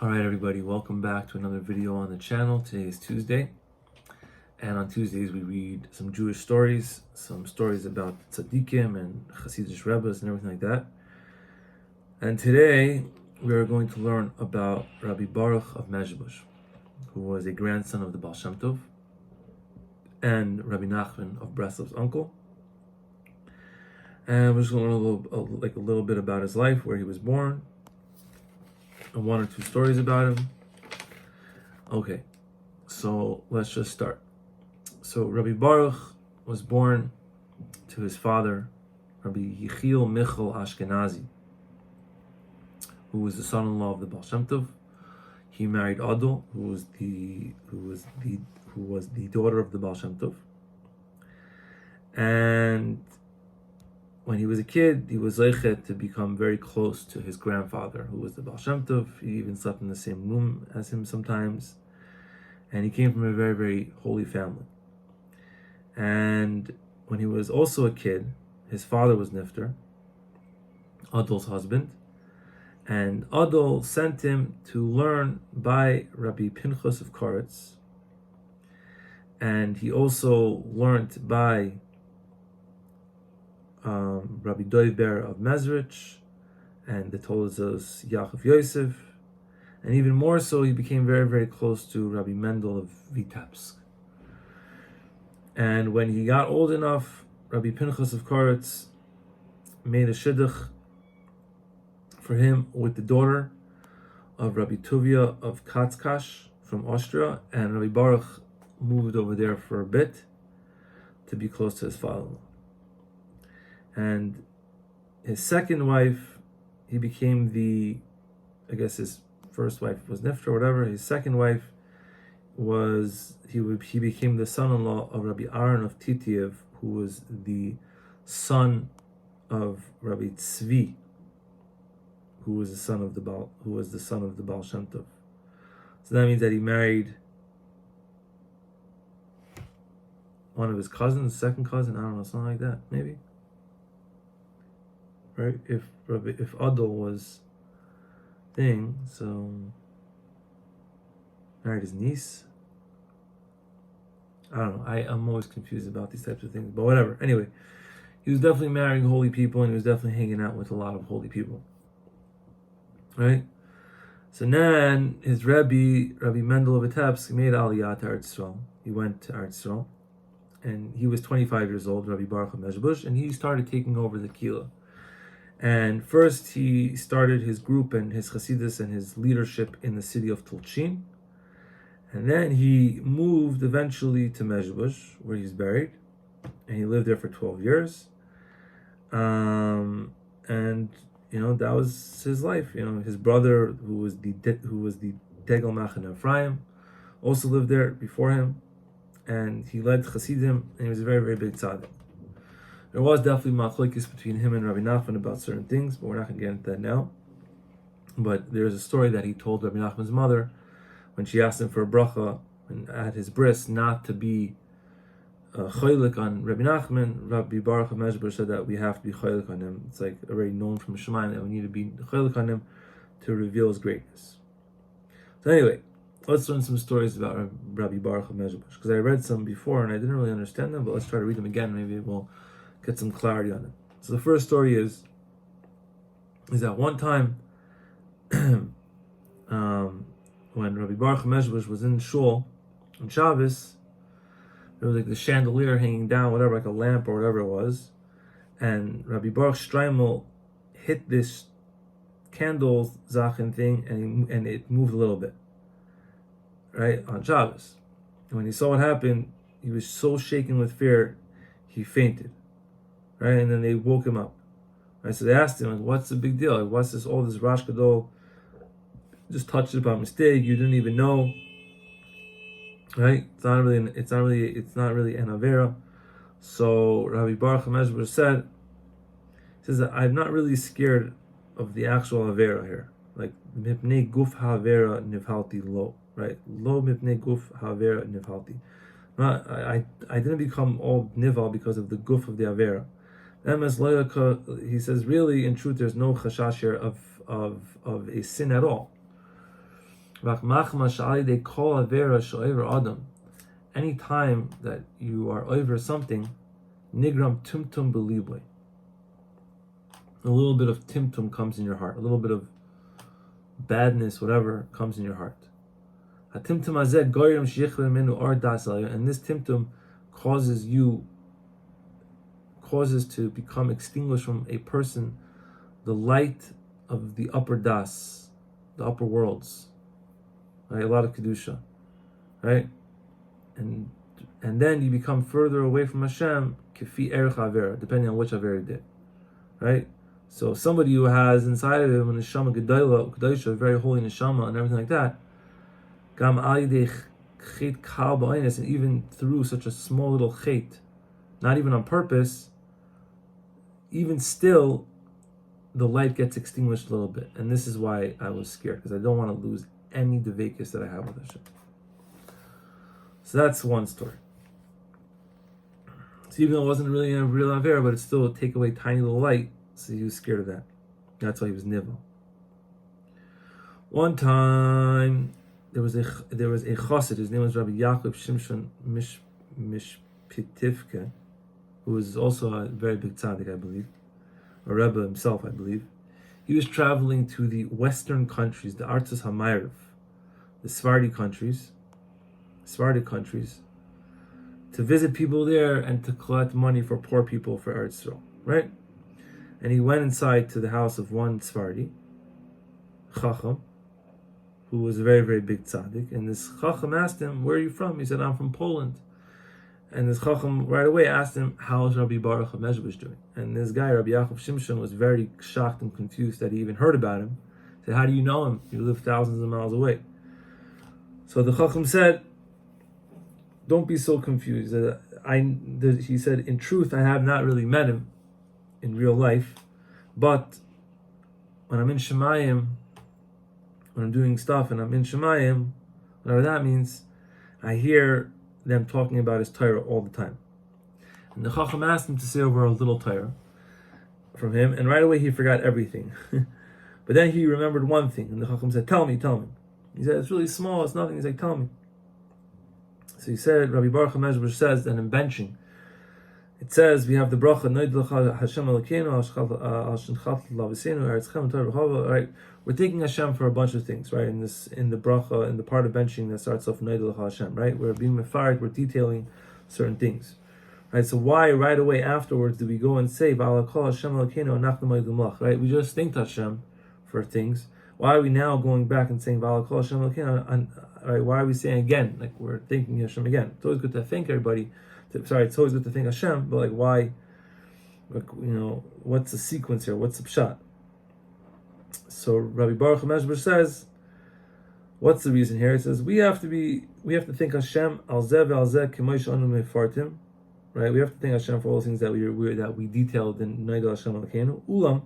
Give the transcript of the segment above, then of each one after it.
Alright everybody, welcome back to another video on the channel. Today is Tuesday, and on Tuesdays we read some Jewish stories, some stories about tzaddikim and Hasidic Rebbes and everything like that. And today we are going to learn about Rebbe Boruch of Medzhybizh, who was a grandson of the Baal Shem and Rabbi Nachman of Breslov's uncle. And we're just going to learn a little bit about his life, where he was born, and one or two stories about him. Okay, so let's just start. So Rabbi Baruch was born to his father, Rabbi Yechiel Michal Ashkenazi, who was the son-in-law of the Baal Shem Tov. He married Adol, who was the daughter of the Baal Shem Tov. And when he was a kid, he was zeichet to become very close to his grandfather, who was the Baal Shem Tov. He even slept in the same room as him sometimes. And he came from a very, very holy family. And when he was also a kid, his father was Nifter, Adol's husband. And Adol sent him to learn by Rabbi Pinchas of Koretz. And he also learned by Rabbi Ber of Mezrich and the Tolzos Yaakov Yosef, and even more so, he became very, very close to Rabbi Mendel of Vitebsk. And when he got old enough, Rabbi Pinchas of Koretz made a shidduch for him with the daughter of Rabbi Tuvia of Katzkash from Austria, and Rabbi Baruch moved over there for a bit to be close to his father-in-law. And his second wife, he became his first wife was Nifter or whatever. His second wife he became the son-in-law of Rabbi Aaron of Titiev, who was the son of Rabbi Tzvi, who was the son of the Baal Shem Tov. So that means that he married one of his cousins, second cousin, I don't know, something like that, maybe. Right? If Adol was thing, so married his niece. I don't know. I'm always confused about these types of things, but whatever. Anyway, he was definitely marrying holy people, and he was definitely hanging out with a lot of holy people. Right? So then his Rabbi Mendel of Vitebsk, made Aliyah to Eretz Yisrael. He went to Eretz Yisrael, and he was 25 years old, Rebbe Boruch of Medzhybizh, and he started taking over the Kila. And first he started his group and his Hasidus and his leadership in the city of Tulchin. And then he moved eventually to Medzhybizh, where he's buried. And he lived there for 12 years. And that was his life. His brother, who was the Degel Machan Ephraim, also lived there before him. And he led Hasidim, and he was a very, very big tzaddik. There was definitely machlokes between him and Rabbi Nachman about certain things, but we're not going to get into that now. But there's a story that he told Rabbi Nachman's mother when she asked him for a bracha at his bris, not to be cholik on Rabbi Nachman. Rabbi Baruch of Medzhybizh said that we have to be cholik on him. It's like already known from Shemayim that we need to be cholik on him to reveal his greatness. So anyway, let's learn some stories about Rabbi Baruch of Medzhybizh, because I read some before and I didn't really understand them, but let's try to read them again. Maybe we'll get some clarity on it. So the first story is that one time when Rabbi Baruch of Medzhybizh was in shul on Shabbos, there was like the chandelier hanging down, whatever, like a lamp or whatever it was, and Rabbi Baruch Streimel hit this candle zachin thing, and it moved a little bit, right, on Shabbos. And when he saw what happened, he was so shaken with fear, he fainted. Right, and then they woke him up. Right, so they asked him, like, "What's the big deal? Like, what's this? All this Rosh Gadol just touched it by mistake. You didn't even know." Right? It's not really an avera. So Rabbi Baruch of Medzhybizh says that I'm not really scared of the actual avera here. Like mipnei guf havera nivhalti lo. Right? Lo mipnei guf havera nivhalti. I didn't become all nival because of the guf of the avera. He says, really, in truth, there's no chashash here of a sin at all. Any time that you are over something, nigram tumtum beliboy. A little bit of timtum comes in your heart. A little bit of badness, whatever, comes in your heart. And this timtum causes to become extinguished from a person the light of the upper das, the upper worlds. Right? A lot of kedusha, right? And then you become further away from Hashem, kifi erech avera, depending on which avera you did, right? So somebody who has inside of him a neshama gedayla, a very holy neshama, and everything like that, gam al yidei chet kal ba'aynis, and even through such a small little chet, not even on purpose, even still, the light gets extinguished a little bit. And this is why I was scared, because I don't want to lose any devekis that I have with Hashem. So that's one story. So even though it wasn't really a real avera, but it still would take away tiny little light, so he was scared of that. That's why he was nivel. One time, there was a chassid, his name was Rabbi Yaakov Shimshon Mishpitivke, who was also a very big tzaddik, I believe, a Rebbe himself, I believe. He was traveling to the western countries, the Artzos HaMa'ariv, the Sephardic countries, to visit people there and to collect money for poor people for Eretz Yisrael, right? And he went inside to the house of one Sephardi, Chacham, who was a very, very big tzaddik. And this Chacham asked him, "Where are you from?" He said, "I'm from Poland." And this Chacham right away asked him, "How's Rebbe Boruch of Medzhybizh doing?" And this guy, Rabbi Yaakov Shimshon, was very shocked and confused that he even heard about him. He said, "How do you know him? You live thousands of miles away." So the Chacham said, "Don't be so confused. He said, in truth, I have not really met him in real life, but when I'm in Shemayim, when I'm doing stuff and I'm in Shemayim, whatever that means, I hear them talking about his Torah all the time." And the Chacham asked him to say over a little Torah from him, and right away he forgot everything. But then he remembered one thing, and the Chacham said, Tell me. He said, "It's really small, it's nothing." He's like, "Tell me." So he said, Rabbi Boruch of Medzhybizh says that in benching, it says we have the bracha Hashem Elokeinu al shenchat lavasenu eretzchem Torah b'chava. Right, we're thanking Hashem for a bunch of things, right? In the bracha, in the part of benching that starts off Noidel Hashem, right? We're being mefarik, we're detailing certain things, right? So why right away afterwards do we go and say V'ala kol Hashem Elokeinu anachnu moedem lach? Right? We just thanked Hashem for things. Why are we now going back and saying V'ala kol Hashem Elokeinu? Right? Why are we saying again? Like we're thanking Hashem again. It's always good to thank everybody. It's always good to thank Hashem, but like why? Like, what's the sequence here? What's the pshat? So Rabbi Boruch of Medzhybizh says, what's the reason here? It says we have to thank Hashem al zeh ve'al zeh k'moish anu mefartim. Right? We have to thank Hashem for all the things that we detailed in Noidel Hashem Elokeinu. Ulam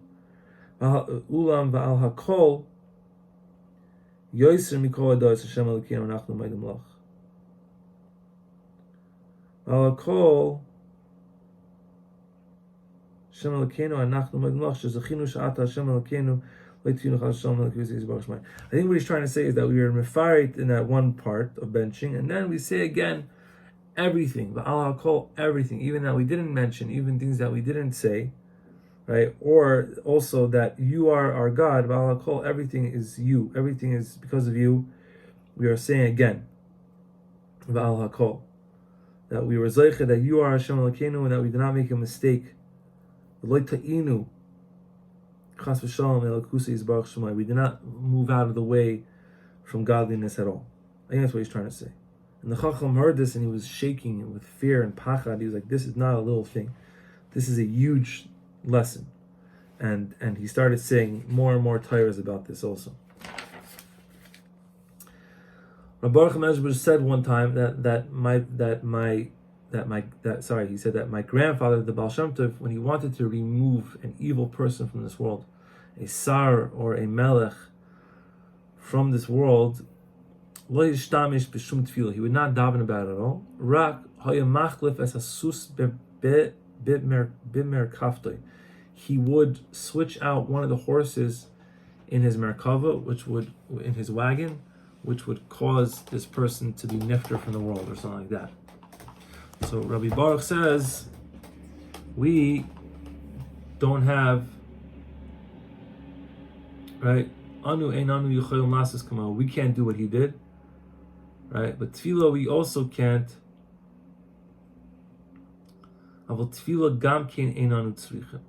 va'al hakol. Yoiser mikol ados Hashem Elokeinu anachnu moedem lach. V'al hakol Hashem Elokeinu anachnu moedem lach shezachinu sha'ata Hashem Elokeinu le'tinu chas Hashem Elokeinu Baruch Shemai. I think what he's trying to say is that we are mefarit in that one part of benching, and then we say again everything, v'al hakol, everything, even that we didn't mention, even things that we didn't say. Right, or also that you are our God. V'al hakol, everything is you. Everything is because of you. We are saying again, v'al hakol, that we were zeicha, that you are Hashem Elokeinu, and that we did not make a mistake. V'lo ta'inu, chas v'shalom elokusa yizbarach shemai. We did not move out of the way from godliness at all. I think that's what he's trying to say. And the Chacham heard this, and he was shaking with fear and pachad. He was like, "This is not a little thing. This is a huge lesson," and he started saying more and more Torahs about this also. Rebbe Boruch of Medzhybizh said one time that my grandfather, the Baal Shem Tov, when he wanted to remove an evil person from this world, a sar or a melech from this world, lo yishtamish b'shum tefillah, he would not daven about it at all. Rak haya machlif es hasus b'mer kaftoi. He would switch out one of the horses in his merkava, in his wagon, which would cause this person to be nifter from the world or something like that. So Rabbi Baruch says, we don't have, right? Anu ein anu yichayim lasas kamo. We can't do what he did, right? But tefillah we also can't. Aval tefillah gam kein ein anu tzricha.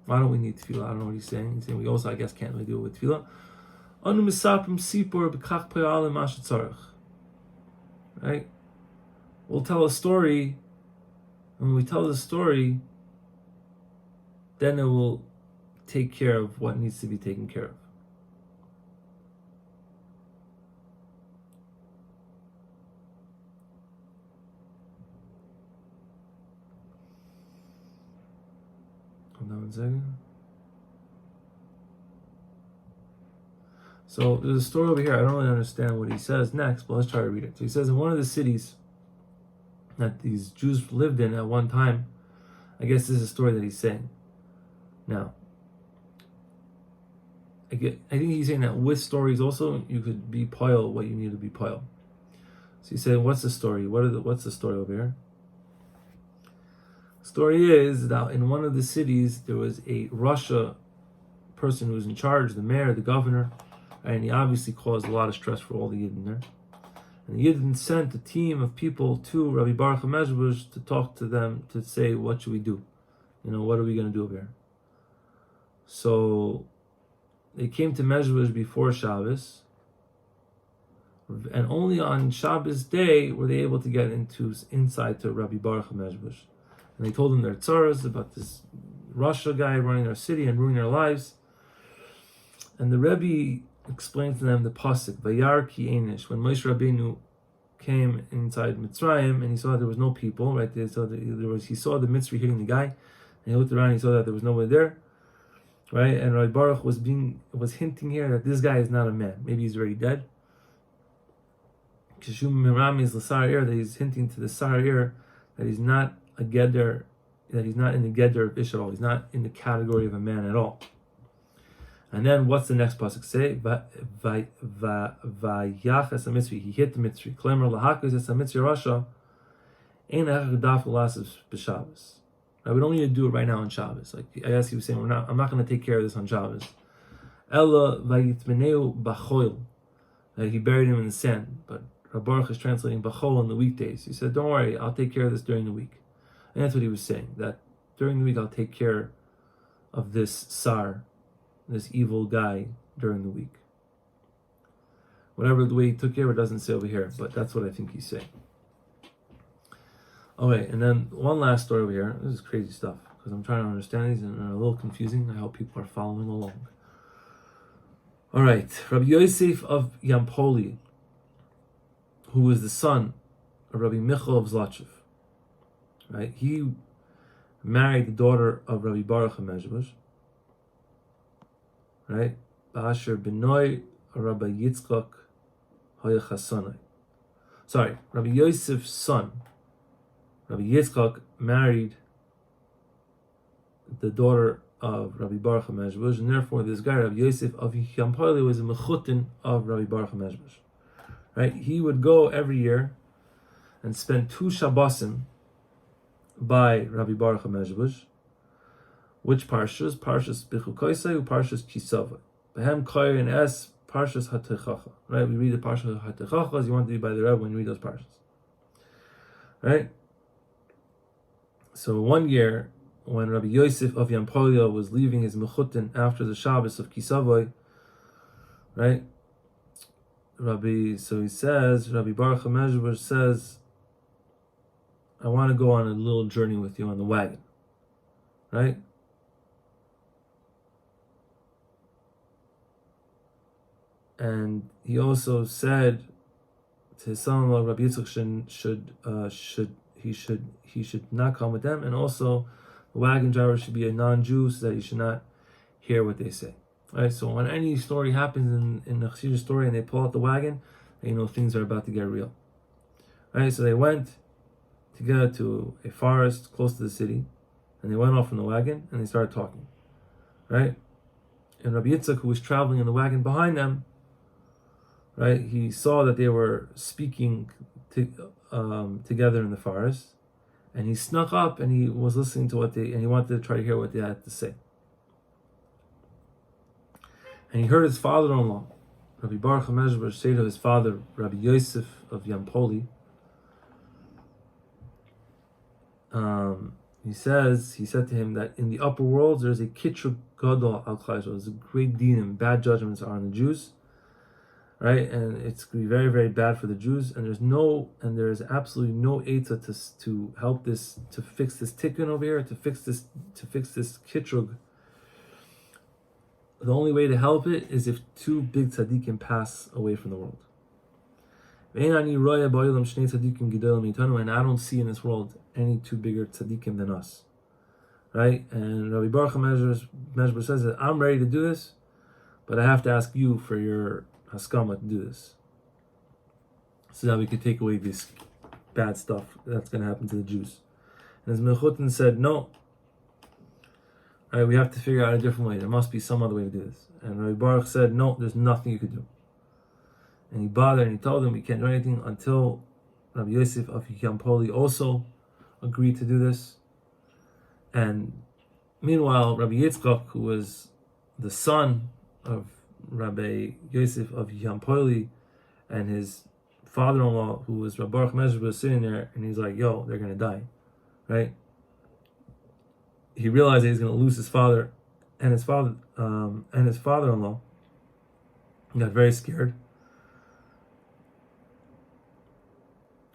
Why don't we need tefillah? I don't know what he's saying. He's saying we also, I guess, can't really do it with tefillah. Anu misapim sipur b'kach payal mashat tzarich. Right? We'll tell a story. And when we tell the story, then it will take care of what needs to be taken care of. Hold on 1 second. So there's a story over here. I don't really understand what he says next, but let's try to read it. So he says in one of the cities that these Jews lived in at one time, I guess this is a story that he's saying. Now, I think he's saying that with stories also you could be poil what you need to be poil. So he said, what's the story? What's the story over here? The story is that in one of the cities there was a Russia person who was in charge, the mayor, the governor, and he obviously caused a lot of stress for all the Yidden there. And the Yidden sent a team of people to Rebbe Boruch of Medzhybizh to talk to them, to say, what should we do? What are we going to do over here? So they came to Medzhybizh before Shabbos, and only on Shabbos day were they able to get inside to Rebbe Boruch of Medzhybizh. And they told him their tzaras about this Russia guy running their city and ruining their lives. And the Rebbe explained to them the pasuk Vayar ki einish, when Moshe Rabbeinu came inside Mitzrayim and he saw there was no people, right? He saw the Mitzri hitting the guy, and he looked around and he saw that there was nobody there, right? And Rabbi Baruch was hinting here that this guy is not a man. Maybe he's already dead. Kishum Mirami is l'sar that he's hinting to the Sar that he's not a geder, that he's not in the geder of Ish at all. He's not in the category of a man at all. And then what's the next pasuk say? Vayach es ha-mitzri. He hit the mitzri. Klemer lahakos es ha-mitzri rasha. Ein hachach daf ulasav b'Shabbos. We don't need to do it right now on Shabbos. Like I guess he was saying, I'm not going to take care of this on Shabbos. Ella vayitmeneu b'choil. He buried him in the sand. But Rabbi Baruch is translating b'chol on the weekdays. He said, don't worry, I'll take care of this during the week. And that's what he was saying. That during the week I'll take care of this sar, this evil guy, during the week. Whatever the way he took care of it doesn't say over here, but that's what I think he's saying. Okay, and then one last story over here. This is crazy stuff, because I'm trying to understand these and they're a little confusing. I hope people are following along. Alright, Rabbi Yosef of Yampoli, who was the son of Rabbi Michal of Zlotchev, right? He married the daughter of Rabbi Boruch of Medzhybizh, right? Ba'asher Benoy Rabbi Yitzchak Hayachasonai. Sorry, Rabbi Yosef's son, Rabbi Yitzchak, married the daughter of Rabbi Boruch of Medzhybizh, and therefore this guy, Rabbi Yosef of Yampoli, was a mechutin of Rabbi Boruch of Medzhybizh. Right? He would go every year and spend 2 Shabbosim by Rabbi Boruch of Medzhybizh. Which parshas? Parshas Bichukoisai, Parshas Kisava. Behem Koyer and Es, Parshas Hatechacha. Right? We read the Parshas Hatechacha as you want to be by the Rebbe when you read those parshas. Right? So one year, when Rabbi Yosef of Yampolia was leaving his mechutin after the Shabbos of Kisavoy, right? So he says, Rabbi Baruch of Medzhybizh says, I want to go on a little journey with you on the wagon, right? And he also said to his son-in-law, Rabbi Yitzchak he should not come with them, and also the wagon driver should be a non-Jew so that he should not hear what they say. Right? So when any story happens in the Chassidus story and they pull out the wagon, you know things are about to get real. Right? So they went together to a forest close to the city, and they went off from the wagon and they started talking. Right? And Rabbi Yitzchak, who was traveling in the wagon behind them, right? He saw that they were speaking together in the forest, and he snuck up and he was listening to and he wanted to try to hear what they had to say. And he heard his father-in-law, Rebbe Boruch of Medzhybizh, say to his father, Rabbi Yosef of Yampoli. He said to him that in the upper world there's a kitrug gadol al klal Yisrael. There's a great dinim, bad judgments are on the Jews, right? And it's going to be very, very bad for the Jews. And there's absolutely no etzah to help this, to fix this tikkun over here, to fix this kitrug. The only way to help it is if two big tzaddikim pass away from the world. And I don't see in this world any two bigger tzaddikim than us, right? And Rebbe Boruch of Medzhybizh says that I'm ready to do this, but I have to ask you for your haskama to do this, so that we could take away this bad stuff that's going to happen to the Jews. And as Mechutin said, no, right, we have to figure out a different way. There must be some other way to do this. And Rebbe Baruch said, no, there's nothing you could do. And he bothered and he told him we can't do anything until Rabbi Yosef of Yampoli also agreed to do this. And meanwhile, Rabbi Yitzchak, who was the son of Rabbi Yosef of Yampoli, and his father-in-law, who was Rebbe Boruch of Medzhybizh, was sitting there, and he's like, yo, they're going to die, right? He realized that he's going to lose his father and his father-in-law. He got very scared,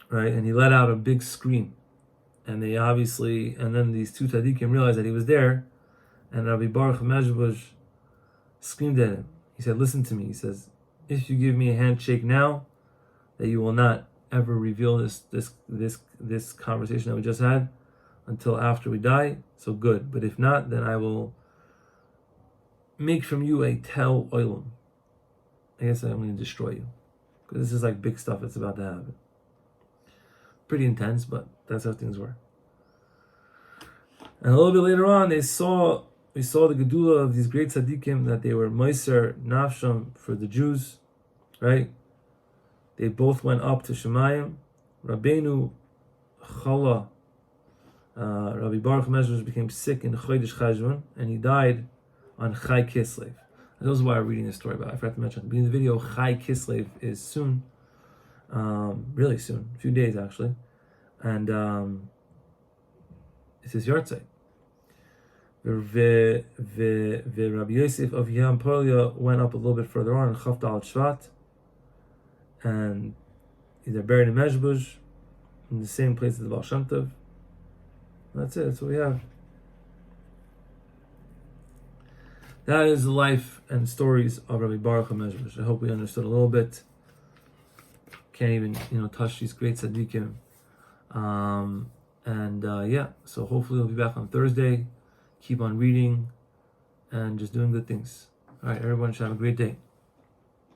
right? And he let out a big scream. And then these two tzaddikim realized that he was there, and Rabbi Boruch of Medzhybizh screamed at him. He said, listen to me. He says, if you give me a handshake now, that you will not ever reveal this conversation that we just had until after we die, so good. But if not, then I will make from you a tel oilam. I guess I'm going to destroy you, because this is like big stuff that's about to happen. Pretty intense, but that's how things were. And a little bit later on, we saw the gedula of these great tzaddikim, that they were meiser nafsham for the Jews, right? They both went up to Shemayim. Rabbeinu Chala, Rabbi Baruch of Medzhybizh, became sick in Chodesh Cheshvan, and he died on Chai Kislev. That was why I'm reading this story, but I forgot to mention at the beginning of the video, Chai Kislev is soon, really soon, a few days actually, and it's his yahrzeit. Rabbi Yosef of Yampoli went up a little bit further on in Chav Dalet Shvat, and they're buried in Medzhybizh, in the same place as the Baal Shem Tov. That's it. That's what we have. That is the life and stories of Rebbe Boruch of Medzhybizh. I hope we understood a little bit. Can't even touch these great tzaddikim. So hopefully we'll be back on Thursday. Keep on reading and just doing good things. All right, everyone should have a great day.